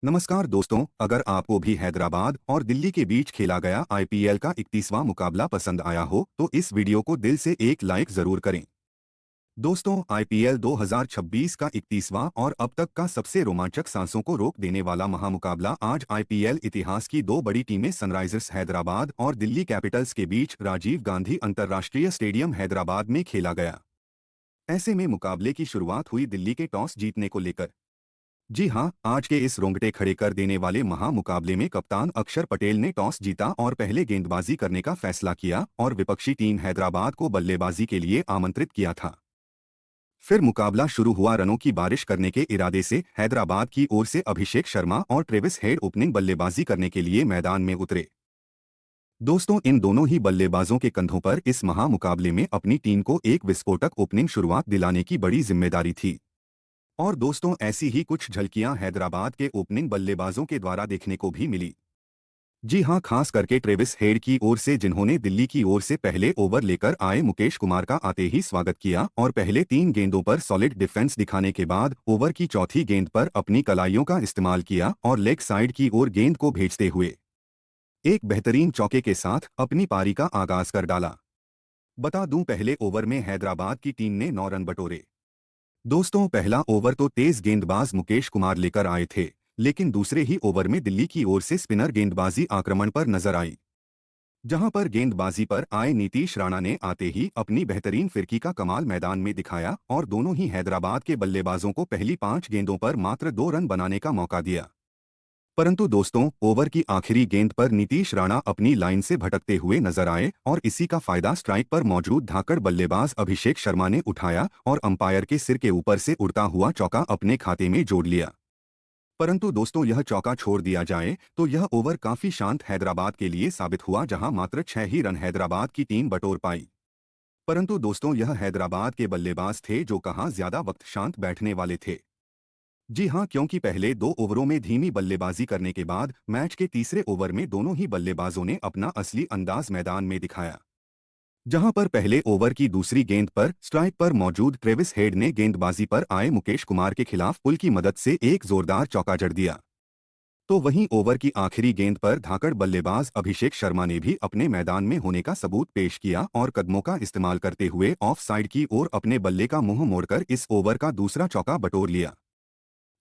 नमस्कार दोस्तों, अगर आपको भी हैदराबाद और दिल्ली के बीच खेला गया आईपीएल का 31वां मुकाबला पसंद आया हो तो इस वीडियो को दिल से एक लाइक जरूर करें। दोस्तों, आईपीएल 2026 का 31वां और अब तक का सबसे रोमांचक सांसों को रोक देने वाला महामुकाबला आज आईपीएल इतिहास की दो बड़ी टीमें सनराइजर्स हैदराबाद और दिल्ली कैपिटल्स के बीच राजीव गांधी अंतर्राष्ट्रीय स्टेडियम हैदराबाद में खेला गया। ऐसे में मुकाबले की शुरुआत हुई दिल्ली के टॉस जीतने को लेकर। जी हां, आज के इस रोंगटे खड़े कर देने वाले महामुकाबले में कप्तान अक्षर पटेल ने टॉस जीता और पहले गेंदबाजी करने का फैसला किया और विपक्षी टीम हैदराबाद को बल्लेबाजी के लिए आमंत्रित किया था। फिर मुकाबला शुरू हुआ। रनों की बारिश करने के इरादे से हैदराबाद की ओर से अभिषेक शर्मा और ट्रेविस हेड ओपनिंग बल्लेबाजी करने के लिए मैदान में उतरे। दोस्तों, इन दोनों ही बल्लेबाजों के कंधों पर इस महामुकाबले में अपनी टीम को एक विस्फोटक ओपनिंग शुरुआत दिलाने की बड़ी जिम्मेदारी थी। और दोस्तों, ऐसी ही कुछ झलकियां हैदराबाद के ओपनिंग बल्लेबाजों के द्वारा देखने को भी मिली। जी हां, खास करके ट्रेविस हेड की ओर से, जिन्होंने दिल्ली की ओर से पहले ओवर लेकर आए मुकेश कुमार का आते ही स्वागत किया और पहले 3 गेंदों पर सॉलिड डिफेंस दिखाने के बाद ओवर की चौथी गेंद पर अपनी कलाइयों का इस्तेमाल किया और लेग साइड की ओर गेंद को भेजते हुए एक बेहतरीन चौके के साथ अपनी पारी का आगाज कर डाला। बता दूं, पहले ओवर में हैदराबाद की टीम ने 9 रन बटोरे। दोस्तों, पहला ओवर तो तेज गेंदबाज मुकेश कुमार लेकर आए थे, लेकिन दूसरे ही ओवर में दिल्ली की ओर से स्पिनर गेंदबाजी आक्रमण पर नजर आई, जहां पर गेंदबाजी पर आए नीतीश राणा ने आते ही अपनी बेहतरीन फिरकी का कमाल मैदान में दिखाया और दोनों ही हैदराबाद के बल्लेबाजों को पहली 5 गेंदों पर मात्र 2 रन बनाने का मौका दिया। परंतु दोस्तों, ओवर की आखिरी गेंद पर नीतीश राणा अपनी लाइन से भटकते हुए नजर आए और इसी का फायदा स्ट्राइक पर मौजूद धाकड़ बल्लेबाज अभिषेक शर्मा ने उठाया और अंपायर के सिर के ऊपर से उड़ता हुआ चौका अपने खाते में जोड़ लिया। परंतु दोस्तों, यह चौका छोड़ दिया जाए तो यह ओवर काफी शांत हैदराबाद के लिए साबित हुआ, जहां मात्र 6 ही रन हैदराबाद की टीम बटोर पाई। परंतु दोस्तों, यह हैदराबाद के बल्लेबाज थे जो कहाँ ज्यादा वक्त शांत बैठने वाले थे। जी हां, क्योंकि पहले 2 ओवरों में धीमी बल्लेबाजी करने के बाद मैच के तीसरे ओवर में दोनों ही बल्लेबाजों ने अपना असली अंदाज मैदान में दिखाया, जहां पर पहले ओवर की दूसरी गेंद पर स्ट्राइक पर मौजूद ट्रेविस हेड ने गेंदबाजी पर आए मुकेश कुमार के खिलाफ पुल की मदद से एक जोरदार चौका जड़ दिया। तो वहीं ओवर की आखिरी गेंद पर धाकड़ बल्लेबाज अभिषेक शर्मा ने भी अपने मैदान में होने का सबूत पेश किया और कदमों का इस्तेमाल करते हुए ऑफ साइड की ओर अपने बल्ले का मुंह मोड़कर इस ओवर का दूसरा चौका बटोर लिया।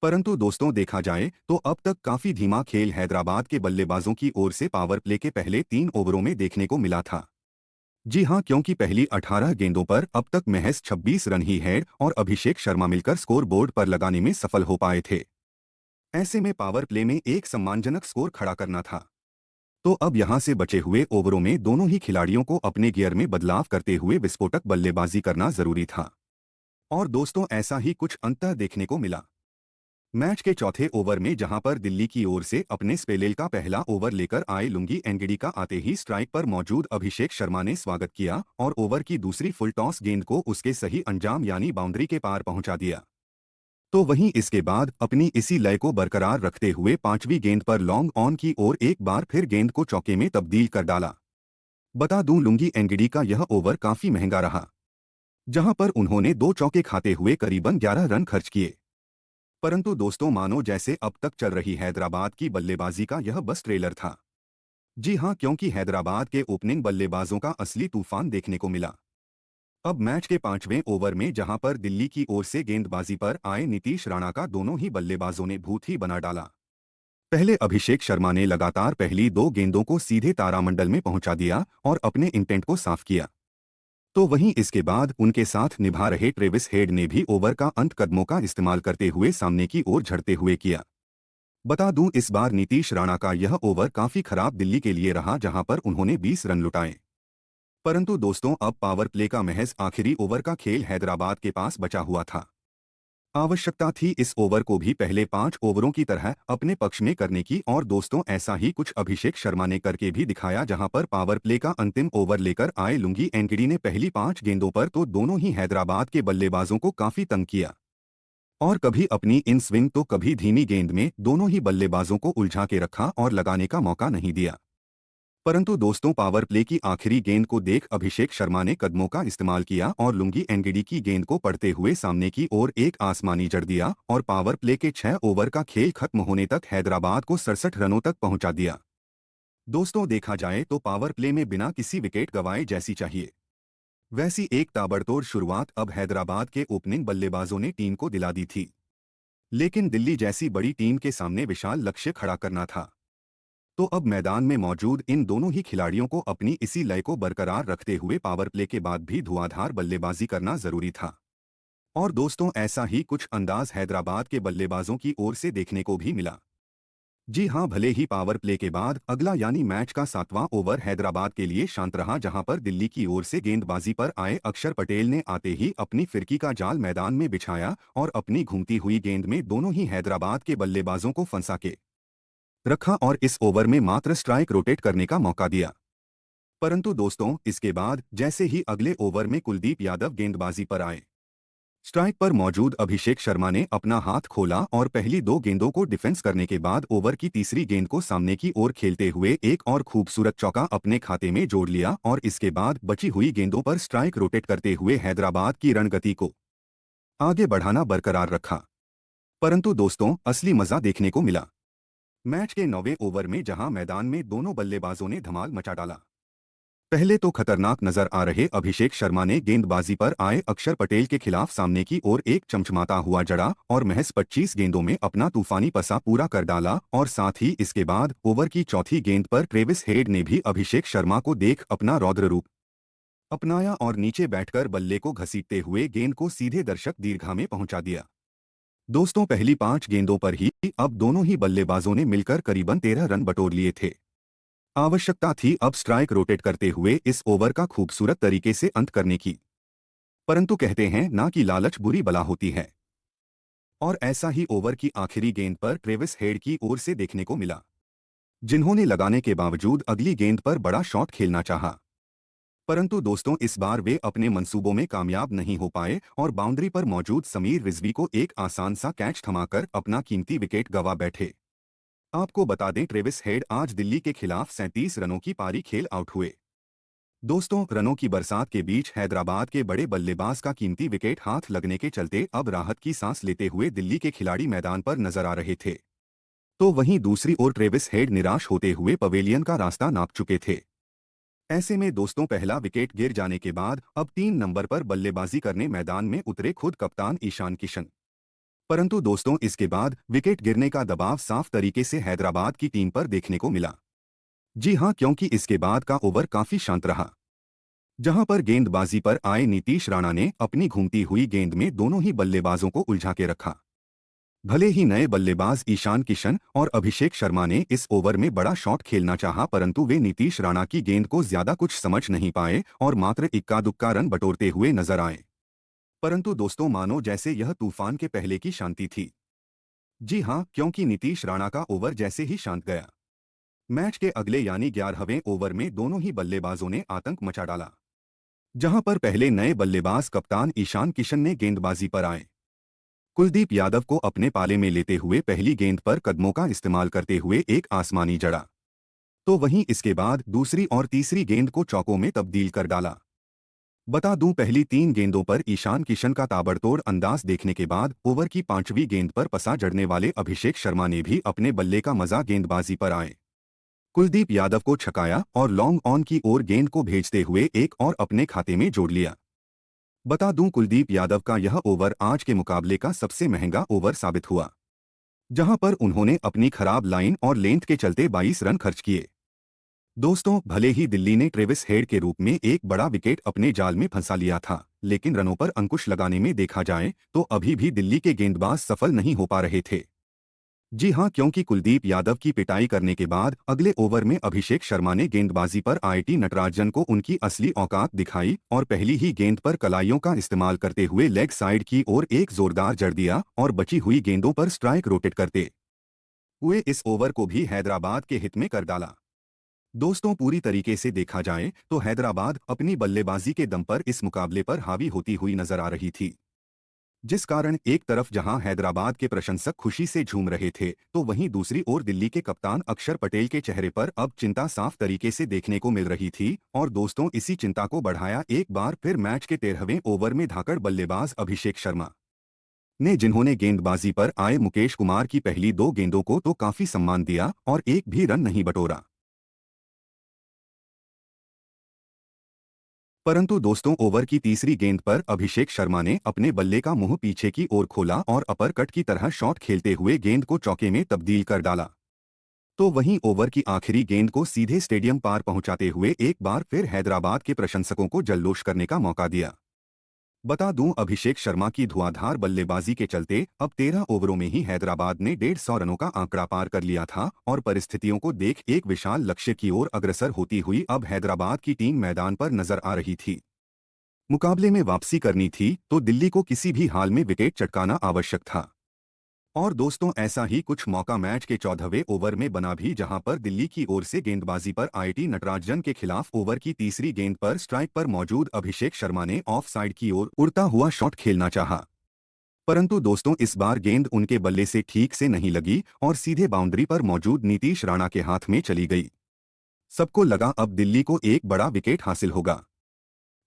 परंतु दोस्तों, देखा जाए तो अब तक काफी धीमा खेल हैदराबाद के बल्लेबाजों की ओर से पावर प्ले के पहले 3 ओवरों में देखने को मिला था। जी हां, क्योंकि पहली 18 गेंदों पर अब तक महज 26 रन ही हेड और अभिषेक शर्मा मिलकर स्कोर बोर्ड पर लगाने में सफल हो पाए थे। ऐसे में पावर प्ले में एक सम्मानजनक स्कोर खड़ा करना था। तो अब यहां से बचे हुए ओवरों में दोनों ही खिलाड़ियों को अपने गियर में बदलाव करते हुए विस्फोटक बल्लेबाजी करना जरूरी था। और दोस्तों, ऐसा ही कुछ अंतः देखने को मिला। मैच के चौथे ओवर में जहां पर दिल्ली की ओर से अपने स्पेलेल का पहला ओवर लेकर आए लुंगी एनगिडी का आते ही स्ट्राइक पर मौजूद अभिषेक शर्मा ने स्वागत किया और ओवर की दूसरी फुल टॉस गेंद को उसके सही अंजाम यानी बाउंड्री के पार पहुंचा दिया। तो वहीं इसके बाद अपनी इसी लय को बरकरार रखते हुए 5वीं गेंद पर लॉन्ग ऑन की ओर एक बार फिर गेंद को चौके में तब्दील कर डाला। बता दूं, लुंगी एनगिडी का यह ओवर काफी महंगा रहा, जहां पर उन्होंने 2 चौके खाते हुए करीबन 11 रन खर्च किए। परंतु दोस्तों, मानो जैसे अब तक चल रही हैदराबाद की बल्लेबाजी का यह बस ट्रेलर था। जी हां, क्योंकि हैदराबाद के ओपनिंग बल्लेबाजों का असली तूफान देखने को मिला। अब मैच के 5वें ओवर में जहां पर दिल्ली की ओर से गेंदबाजी पर आए नीतीश राणा का दोनों ही बल्लेबाजों ने भूत ही बना डाला। पहले अभिषेक शर्मा ने लगातार पहली 2 गेंदों को सीधे तारामंडल में पहुंचा दिया और अपने इंटेंट को साफ किया। तो वहीं इसके बाद उनके साथ निभा रहे ट्रेविस हेड ने भी ओवर का अंत कदमों का इस्तेमाल करते हुए सामने की ओर झड़ते हुए किया। बता दूं, इस बार नीतीश राणा का यह ओवर काफी खराब दिल्ली के लिए रहा, जहां पर उन्होंने 20 रन लुटाए। परंतु दोस्तों, अब पावर प्ले का महज आखिरी ओवर का खेल हैदराबाद के पास बचा हुआ था। आवश्यकता थी इस ओवर को भी पहले 5 ओवरों की तरह अपने पक्ष में करने की और दोस्तों, ऐसा ही कुछ अभिषेक शर्मा ने करके भी दिखाया, जहां पर पावर प्ले का अंतिम ओवर लेकर आए लुंगी एनगिडी ने पहली 5 गेंदों पर तो दोनों ही हैदराबाद के बल्लेबाजों को काफी तंग किया और कभी अपनी इन स्विंग तो कभी धीमी गेंद में दोनों ही बल्लेबाजों को उलझा के रखा और लगाने का मौका नहीं दिया। परंतु दोस्तों पावर प्ले की आखिरी गेंद को देख अभिषेक शर्मा ने कदमों का इस्तेमाल किया और लुंगी एनगिडी की गेंद को पड़ते हुए सामने की ओर एक आसमानी जड़ दिया और पावर प्ले के 6 ओवर का खेल खत्म होने तक हैदराबाद को 67 रनों तक पहुंचा दिया। दोस्तों देखा जाए तो पावर प्ले में बिना किसी विकेट गंवाए जैसी चाहिए वैसी एक ताबड़तोड़ शुरुआत अब हैदराबाद के ओपनिंग बल्लेबाजों ने टीम को दिला दी थी। लेकिन दिल्ली जैसी बड़ी टीम के सामने विशाल लक्ष्य खड़ा करना था। तो अब मैदान में मौजूद इन दोनों ही खिलाड़ियों को अपनी इसी लय को बरकरार रखते हुए पावर प्ले के बाद भी धुआंधार बल्लेबाजी करना जरूरी था। और दोस्तों ऐसा ही कुछ अंदाज हैदराबाद के बल्लेबाजों की ओर से देखने को भी मिला। जी हां, भले ही पावर प्ले के बाद अगला यानी मैच का 7वां ओवर हैदराबाद के लिए शांत रहा, जहां पर दिल्ली की ओर से गेंदबाजी पर आए अक्षर पटेल ने आते ही अपनी फिरकी का जाल मैदान में बिछाया और अपनी घूमती हुई गेंद में दोनों ही हैदराबाद के बल्लेबाजों को फंसा के रखा और इस ओवर में मात्र स्ट्राइक रोटेट करने का मौका दिया। परंतु दोस्तों इसके बाद जैसे ही अगले ओवर में कुलदीप यादव गेंदबाजी पर आए, स्ट्राइक पर मौजूद अभिषेक शर्मा ने अपना हाथ खोला और पहली 2 गेंदों को डिफेंस करने के बाद ओवर की तीसरी गेंद को सामने की ओर खेलते हुए एक और खूबसूरत चौका अपने खाते में जोड़ लिया और इसके बाद बची हुई गेंदों पर स्ट्राइक रोटेट करते हुए हैदराबाद की रणगति को आगे बढ़ाना बरकरार रखा। परंतु दोस्तों असली मजा देखने को मिला मैच के 9वें ओवर में, जहां मैदान में दोनों बल्लेबाजों ने धमाल मचा डाला। पहले तो खतरनाक नजर आ रहे अभिषेक शर्मा ने गेंदबाजी पर आए अक्षर पटेल के खिलाफ सामने की ओर एक चमचमाता हुआ जड़ा और महज 25 गेंदों में अपना तूफानी पसा पूरा कर डाला और साथ ही इसके बाद ओवर की चौथी गेंद पर ट्रेविस हेड ने भी अभिषेक शर्मा को देख अपना रौद्र रूप अपनाया और नीचे बैठकर बल्ले को घसीटते हुए गेंद को सीधे दर्शक दीर्घा में पहुंचा दिया। दोस्तों पहली 5 गेंदों पर ही अब दोनों ही बल्लेबाजों ने मिलकर करीबन 13 रन बटोर लिए थे। आवश्यकता थी अब स्ट्राइक रोटेट करते हुए इस ओवर का खूबसूरत तरीके से अंत करने की। परंतु कहते हैं ना कि लालच बुरी बला होती है, और ऐसा ही ओवर की आखिरी गेंद पर ट्रेविस हेड की ओर से देखने को मिला, जिन्होंने लगाने के बावजूद अगली गेंद पर बड़ा शॉट खेलना चाहा। परंतु दोस्तों इस बार वे अपने मंसूबों में कामयाब नहीं हो पाए और बाउंड्री पर मौजूद समीर रिजवी को एक आसान सा कैच थमाकर अपना कीमती विकेट गंवा बैठे। आपको बता दें ट्रेविस हेड आज दिल्ली के खिलाफ 37 रनों की पारी खेल आउट हुए। दोस्तों रनों की बरसात के बीच हैदराबाद के बड़े बल्लेबाज का कीमती विकेट हाथ लगने के चलते अब राहत की सांस लेते हुए दिल्ली के खिलाड़ी मैदान पर नजर आ रहे थे। तो वहीं दूसरी ओर ट्रेविस हेड निराश होते हुए पवेलियन का रास्ता नाप चुके थे। ऐसे में दोस्तों पहला विकेट गिर जाने के बाद अब 3 नंबर पर बल्लेबाजी करने मैदान में उतरे खुद कप्तान ईशान किशन। परंतु दोस्तों इसके बाद विकेट गिरने का दबाव साफ तरीके से हैदराबाद की टीम पर देखने को मिला। जी हां, क्योंकि इसके बाद का ओवर काफी शांत रहा, जहां पर गेंदबाजी पर आए नीतीश राणा ने अपनी घूमती हुई गेंद में दोनों ही बल्लेबाजों को उलझा के रखा। भले ही नए बल्लेबाज ईशान किशन और अभिषेक शर्मा ने इस ओवर में बड़ा शॉट खेलना चाहा, परंतु वे नीतीश राणा की गेंद को ज्यादा कुछ समझ नहीं पाए और मात्र इक्का दुक्का रन बटोरते हुए नजर आए। परंतु दोस्तों मानो जैसे यह तूफान के पहले की शांति थी। जी हां, क्योंकि नीतीश राणा का ओवर जैसे ही शांत गया, मैच के अगले यानी 11वें ओवर में दोनों ही बल्लेबाजों ने आतंक मचा डाला, जहां पर पहले नए बल्लेबाज कप्तान ईशान किशन ने गेंदबाजी पर आए कुलदीप यादव को अपने पाले में लेते हुए पहली गेंद पर कदमों का इस्तेमाल करते हुए एक आसमानी जड़ा, तो वहीं इसके बाद दूसरी और तीसरी गेंद को चौकों में तब्दील कर डाला। बता दूं पहली 3 गेंदों पर ईशान किशन का ताबड़तोड़ अंदाज देखने के बाद ओवर की 5वीं गेंद पर पसा जड़ने वाले अभिषेक शर्मा ने भी अपने बल्ले का मजा गेंदबाजी पर आए कुलदीप यादव को छकाया और लॉन्ग ऑन की ओर गेंद को भेजते हुए एक और अपने खाते में जोड़ लिया। बता दूं कुलदीप यादव का यह ओवर आज के मुकाबले का सबसे महंगा ओवर साबित हुआ, जहां पर उन्होंने अपनी खराब लाइन और लेंथ के चलते 22 रन खर्च किए। दोस्तों भले ही दिल्ली ने ट्रेविस हेड के रूप में एक बड़ा विकेट अपने जाल में फंसा लिया था, लेकिन रनों पर अंकुश लगाने में देखा जाए तो अभी भी दिल्ली के गेंदबाज सफल नहीं हो पा रहे थे। जी हां, क्योंकि कुलदीप यादव की पिटाई करने के बाद अगले ओवर में अभिषेक शर्मा ने गेंदबाजी पर आईटी नटराजन को उनकी असली औकात दिखाई और पहली ही गेंद पर कलाइयों का इस्तेमाल करते हुए लेग साइड की ओर एक जोरदार जड़ दिया और बची हुई गेंदों पर स्ट्राइक रोटेट करते हुए इस ओवर को भी हैदराबाद के हित में कर डाला। दोस्तों पूरी तरीके से देखा जाए तो हैदराबाद अपनी बल्लेबाजी के दम पर इस मुकाबले पर हावी होती हुई नजर आ रही थी। जिस कारण एक तरफ जहां हैदराबाद के प्रशंसक खुशी से झूम रहे थे, तो वहीं दूसरी ओर दिल्ली के कप्तान अक्षर पटेल के चेहरे पर अब चिंता साफ तरीके से देखने को मिल रही थी। और दोस्तों, इसी चिंता को बढ़ाया एक बार फिर मैच के 13वें ओवर में धाकड़ बल्लेबाज अभिषेक शर्मा ने, जिन्होंने गेंदबाजी पर आए मुकेश कुमार की पहली दो गेंदों को तो काफी सम्मान दिया और एक भी रन नहीं बटोरा। परंतु दोस्तों, ओवर की तीसरी गेंद पर अभिषेक शर्मा ने अपने बल्ले का मुंह पीछे की ओर खोला और अपर कट की तरह शॉट खेलते हुए गेंद को चौके में तब्दील कर डाला। तो वहीं ओवर की आखिरी गेंद को सीधे स्टेडियम पार पहुंचाते हुए एक बार फिर हैदराबाद के प्रशंसकों को जल्लोश करने का मौका दिया। बता दूं, अभिषेक शर्मा की धुआंधार बल्लेबाजी के चलते अब 13 ओवरों में ही हैदराबाद ने 150 रनों का आंकड़ा पार कर लिया था और परिस्थितियों को देख एक विशाल लक्ष्य की ओर अग्रसर होती हुई अब हैदराबाद की टीम मैदान पर नजर आ रही थी। मुकाबले में वापसी करनी थी तो दिल्ली को किसी भी हाल में विकेट चटकाना आवश्यक था। और दोस्तों, ऐसा ही कुछ मौका मैच के 14वें ओवर में बना भी, जहां पर दिल्ली की ओर से गेंदबाजी पर आईटी नटराजन के खिलाफ ओवर की तीसरी गेंद पर स्ट्राइक पर मौजूद अभिषेक शर्मा ने ऑफ साइड की ओर उड़ता हुआ शॉट खेलना चाहा। परंतु दोस्तों, इस बार गेंद उनके बल्ले से ठीक से नहीं लगी और सीधे बाउंड्री पर मौजूद नीतीश राणा के हाथ में चली गई। सबको लगा अब दिल्ली को एक बड़ा विकेट हासिल होगा,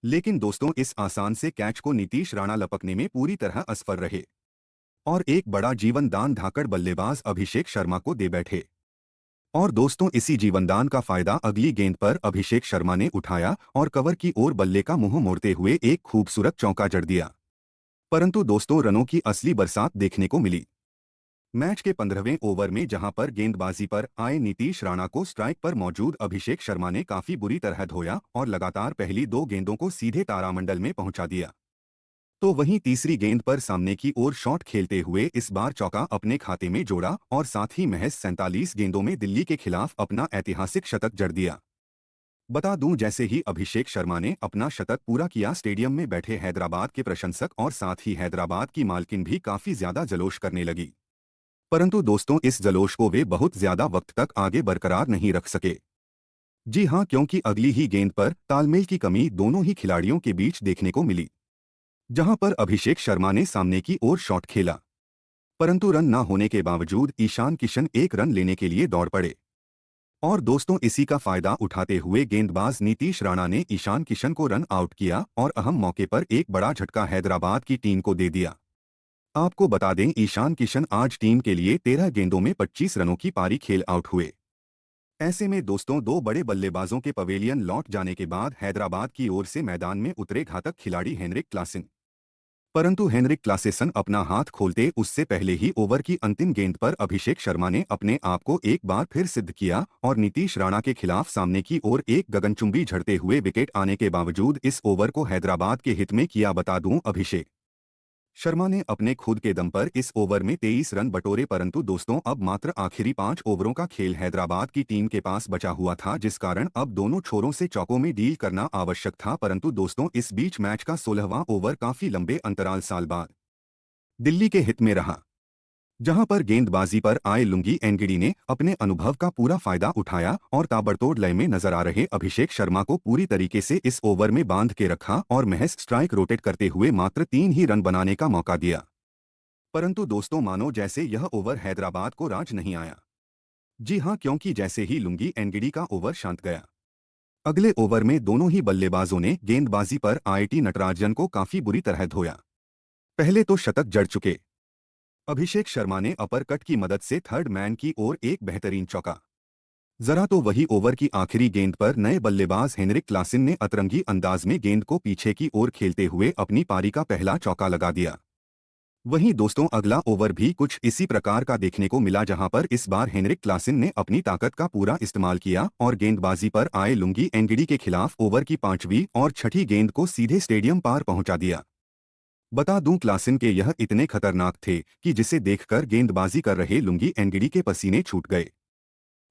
लेकिन दोस्तों, इस आसान से कैच को नीतीश राणा लपकने में पूरी तरह असफल रहे और एक बड़ा जीवनदान धाकड़ बल्लेबाज अभिषेक शर्मा को दे बैठे। और दोस्तों, इसी जीवनदान का फायदा अगली गेंद पर अभिषेक शर्मा ने उठाया और कवर की ओर बल्ले का मुंह मोड़ते हुए एक खूबसूरत चौका जड़ दिया। परंतु दोस्तों, रनों की असली बरसात देखने को मिली। मैच के 15वें ओवर में जहां पर गेंदबाजी पर आए नीतीश राणा को स्ट्राइक पर मौजूद अभिषेक शर्मा ने काफी बुरी तरह धोया और लगातार पहली दो गेंदों को सीधे तारामंडल में पहुंचा दिया। तो वहीं तीसरी गेंद पर सामने की ओर शॉट खेलते हुए इस बार चौका अपने खाते में जोड़ा और साथ ही महज 47 गेंदों में दिल्ली के खिलाफ अपना ऐतिहासिक शतक जड़ दिया। बता दूं, जैसे ही अभिषेक शर्मा ने अपना शतक पूरा किया, स्टेडियम में बैठे हैदराबाद के प्रशंसक और साथ ही हैदराबाद की मालकिन भी काफी ज्यादा जलोश करने लगी। परंतु दोस्तों, इस जलोश को वे बहुत ज्यादा वक्त तक आगे बरकरार नहीं रख सके। जी हां, क्योंकि अगली ही गेंद पर तालमेल की कमी दोनों ही खिलाड़ियों के बीच देखने को मिली। जहां पर अभिषेक शर्मा ने सामने की ओर शॉट खेला, परंतु रन न होने के बावजूद ईशान किशन एक रन लेने के लिए दौड़ पड़े। और दोस्तों, इसी का फायदा उठाते हुए गेंदबाज नीतीश राणा ने ईशान किशन को रन आउट किया और अहम मौके पर एक बड़ा झटका हैदराबाद की टीम को दे दिया। आपको बता दें, ईशान किशन आज टीम के लिए 13 गेंदों में 25 रनों की पारी खेल आउट हुए। ऐसे में दोस्तों, दो बड़े बल्लेबाजों के पवेलियन लौट जाने के बाद हैदराबाद की ओर से मैदान में उतरे घातक खिलाड़ी हेनरिक क्लासेन। परंतु हेनरिक क्लासेसन अपना हाथ खोलते उससे पहले ही ओवर की अंतिम गेंद पर अभिषेक शर्मा ने अपने आप को एक बार फिर सिद्ध किया और नीतीश राणा के खिलाफ सामने की ओर एक गगनचुंबी झड़ते हुए विकेट आने के बावजूद इस ओवर को हैदराबाद के हित में किया। बता दूं, अभिषेक शर्मा ने अपने खुद के दम पर इस ओवर में 23 रन बटोरे। परंतु दोस्तों, अब मात्र आखिरी 5 ओवरों का खेल हैदराबाद की टीम के पास बचा हुआ था, जिस कारण अब दोनों छोरों से चौकों में डील करना आवश्यक था। परंतु दोस्तों, इस बीच मैच का 16वां ओवर काफी लंबे अंतराल साल बाद दिल्ली के हित में रहा, जहां पर गेंदबाजी पर आए लुंगी एनगिडी ने अपने अनुभव का पूरा फायदा उठाया और ताबड़तोड़ लय में नजर आ रहे अभिषेक शर्मा को पूरी तरीके से इस ओवर में बांध के रखा और महज स्ट्राइक रोटेट करते हुए मात्र 3 ही रन बनाने का मौका दिया। परंतु दोस्तों, मानो जैसे यह ओवर हैदराबाद को राज नहीं आया। जी हां, क्योंकि जैसे ही लुंगी एनगिडी का ओवर शांत गया, अगले ओवर में दोनों ही बल्लेबाजों ने गेंदबाजी पर आईटी नटराजन को काफी बुरी तरह धोया। पहले तो शतक जड़ चुके अभिषेक शर्मा ने अपर कट की मदद से थर्ड मैन की ओर एक बेहतरीन चौका जरा, तो वही ओवर की आखिरी गेंद पर नए बल्लेबाज हेनरिक क्लासेन ने अतरंगी अंदाज में गेंद को पीछे की ओर खेलते हुए अपनी पारी का पहला चौका लगा दिया। वहीं दोस्तों, अगला ओवर भी कुछ इसी प्रकार का देखने को मिला, जहां पर इस बार हेनरिक क्लासेन ने अपनी ताकत का पूरा इस्तेमाल किया और गेंदबाजी पर आए लुंगी एनगिडी के खिलाफ ओवर की 5वीं और 6ठी गेंद को सीधे स्टेडियम पार पहुंचा दिया। बता दूं, क्लासेन के यह इतने खतरनाक थे कि जिसे देखकर गेंदबाजी कर रहे लुंगी एनगिडी के पसीने छूट गए।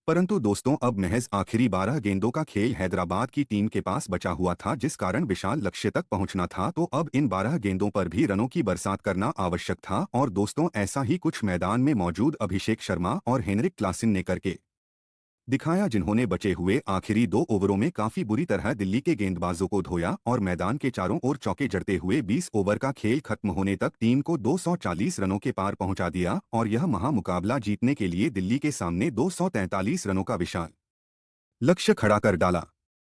परंतु दोस्तों, अब महज आखिरी 12 गेंदों का खेल हैदराबाद की टीम के पास बचा हुआ था, जिस कारण विशाल लक्ष्य तक पहुंचना था। तो अब इन 12 गेंदों पर भी रनों की बरसात करना आवश्यक था और दोस्तों, ऐसा ही कुछ मैदान में मौजूद अभिषेक शर्मा और हेनरिक क्लासेन ने करके दिखाया, जिन्होंने बचे हुए आखिरी 2 ओवरों में काफी बुरी तरह दिल्ली के गेंदबाजों को धोया और मैदान के चारों ओर चौके जड़ते हुए 20 ओवर का खेल खत्म होने तक टीम को 240 रनों के पार पहुंचा दिया और यह महामुकाबला जीतने के लिए दिल्ली के सामने 243 रनों का विशाल लक्ष्य खड़ा कर डाला।